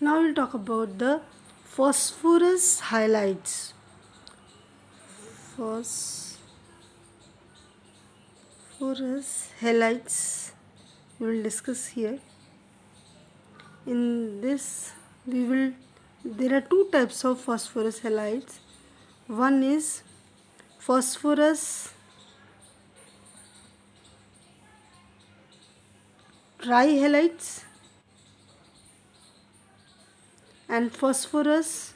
Now we'll talk about the phosphorus halides. Phosphorus halides we will discuss here. In this there are two types of phosphorus halides. One is phosphorus trihalides and phosphorus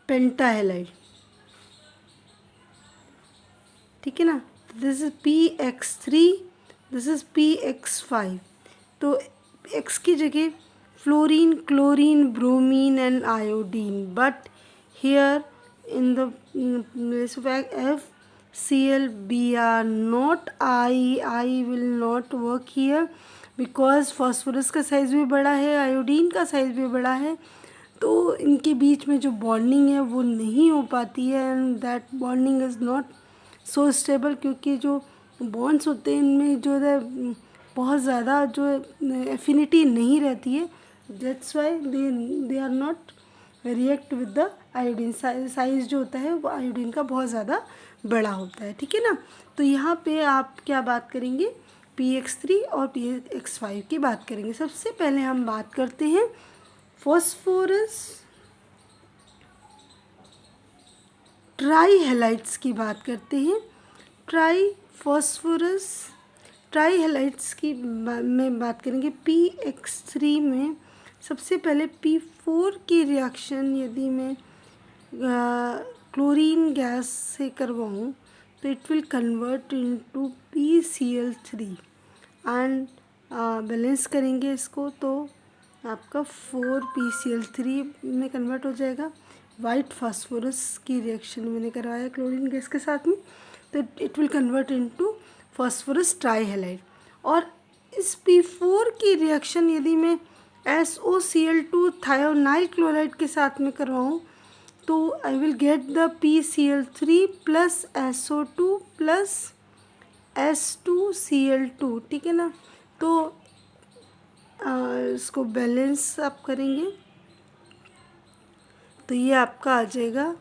pentahalide. ठीक है ना. This is PX3, this is PX5. तो X की जगह fluorine, chlorine, bromine and iodine. But here in the place of FCl not I will not work here because phosphorus का size भी बड़ा है, आयोडीन का साइज़ भी बड़ा है. तो इनके बीच में जो बॉन्डिंग है वो नहीं हो पाती है and that bonding is not so stable, क्योंकि जो बॉन्ड्स होते हैं इनमें जो है बहुत ज़्यादा जो एफिनिटी नहीं रहती है. That's why they are not react with the iodine. Size जो होता है वो आयोडीन का बहुत ज़्यादा बड़ा होता है. ठीक है ना. तो यहाँ पे आप क्या बात करेंगे, PX3 और PX5 की बात करेंगे. सबसे पहले हम बात करते हैं फॉस्फोरस ट्राईहेलाइड्स की बात करते हैं. फॉस्फोरस ट्राईहेलाइड्स की में बात करेंगे. PX3 में सबसे पहले P4 की रिएक्शन यदि मैं क्लोरीन गैस से करवाऊँ तो it will convert into PCl3 and balance करेंगे इसको तो आपका 4PCl3 में कन्वर्ट हो जाएगा. वाइट फास्फोरस की रिएक्शन मैंने करवाया क्लोरीन गैस के साथ में, तो it will convert into phosphorus trihalide. और इस P4 की रिएक्शन यदि मैं SOCl2 थायोनाइल क्लोराइड के साथ में करवाऊँ तो I will get the PCl3 plus SO2 plus S2Cl2. ठीक है ना. तो इसको बैलेंस आप करेंगे तो ये आपका आ जाएगा.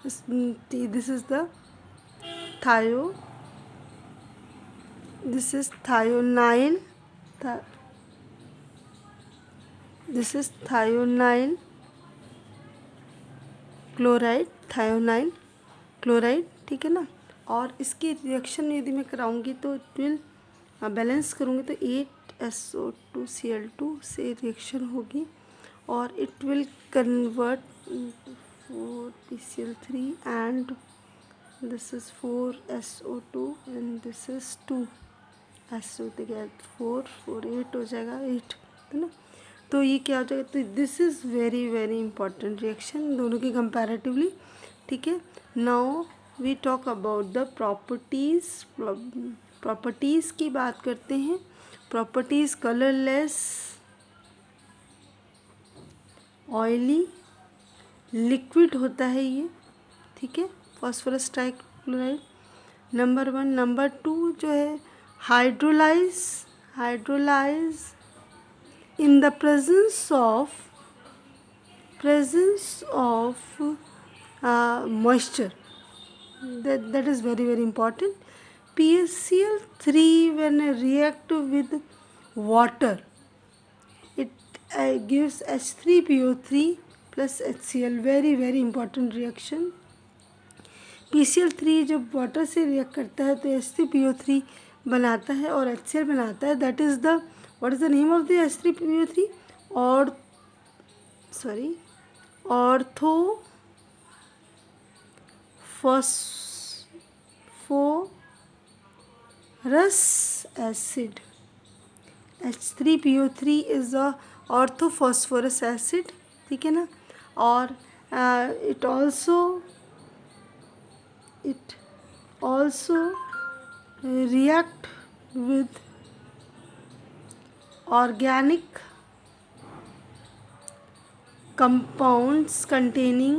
This is the this is thionyl, this is thionyl chloride. ठीक है ना. और इसकी रिएक्शन यदि मैं कराऊंगी तो इट विल बैलेंस करूँगी तो 8SO2Cl2 से रिएक्शन होगी और it will convert 4PCl3 and this is 4SO2 and this is 2SO together 4 8 हो जाएगा 8 है ना. तो ये क्या हो जाएगा, तो this is very very important reaction दोनों की कंपैरेटिवली. ठीक है. Now we talk about the properties की बात करते हैं. प्रॉपर्टीज़ कलरलेस, ऑयली, लिक्विड होता है ये. ठीक है. Phosphorus trichloride number 1. नंबर 2 जो है hydrolyse in the presence of moisture. That is very very important. PCl3 when react with water it gives H3PO3 plus HCl. very very important reaction. PCl3 जब water से react करता है तो H3PO3 बनाता है और HCl बनाता है. That is the what is the name of the H3PO3? Orthophosphorus acid. H3PO3 is a orthophosphorus acid. ठीक है ना. और it also react with organic compounds containing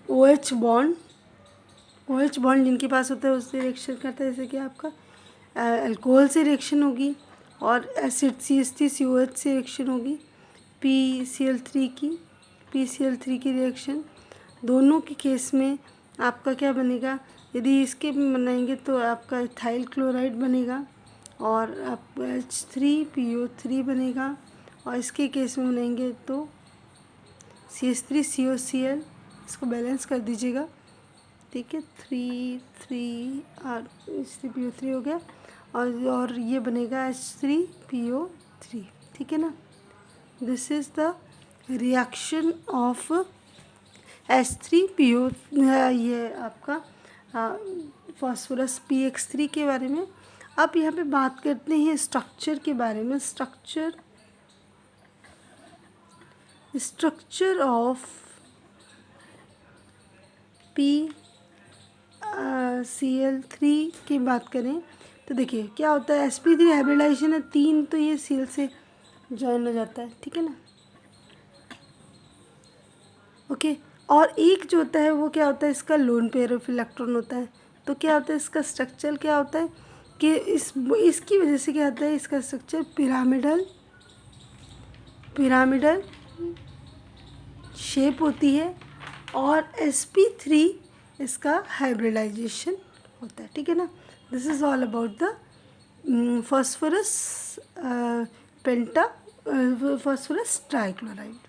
OH bond OH bond जिनके पास होता है उससे रिएक्शन करता है, जैसे कि आपका अल्कोहल से रिएक्शन होगी, और एसिड CH3COH से रिएक्शन होगी, PCl3 की रिएक्शन। दोनों के केस में आपका क्या बनेगा, यदि इसके भी बनाएंगे तो आपका इथाइल क्लोराइड बनेगा, और आपका H3PO3 बनेगा, और इसके केस में बनाएंगे तो CH3COCl। इसको बैलेंस कर दीजिएगा, ठीक है, 3 हो गया, और ये बनेगा H3PO3, ठीक है ना। This is the reaction of H3PO, ये आपका फास्फोरस PX3 के बारे में। अब यहाँ पे बात करते हैं स्ट्रक्चर के बारे में। स्ट्रक्चर ऑफ PCl3 की बात करें तो देखिए क्या होता है, sp3 हाइब्रिडाइजेशन है, 3 तो ये Cl से ज्वाइन हो जाता है, ठीक है ना, ओके। और एक जो होता है वो क्या होता है, इसका लोन पेयर ऑफ इलेक्ट्रॉन होता है। तो क्या होता है इसका स्ट्रक्चर, क्या होता है कि इसकी वजह से क्या होता है, इसका स्ट्रक्चर पिरामिडल शेप होती है, और sp3 इसका हाइब्रिडाइजेशन होता है, ठीक है ना। This is all about the phosphorus trichloride.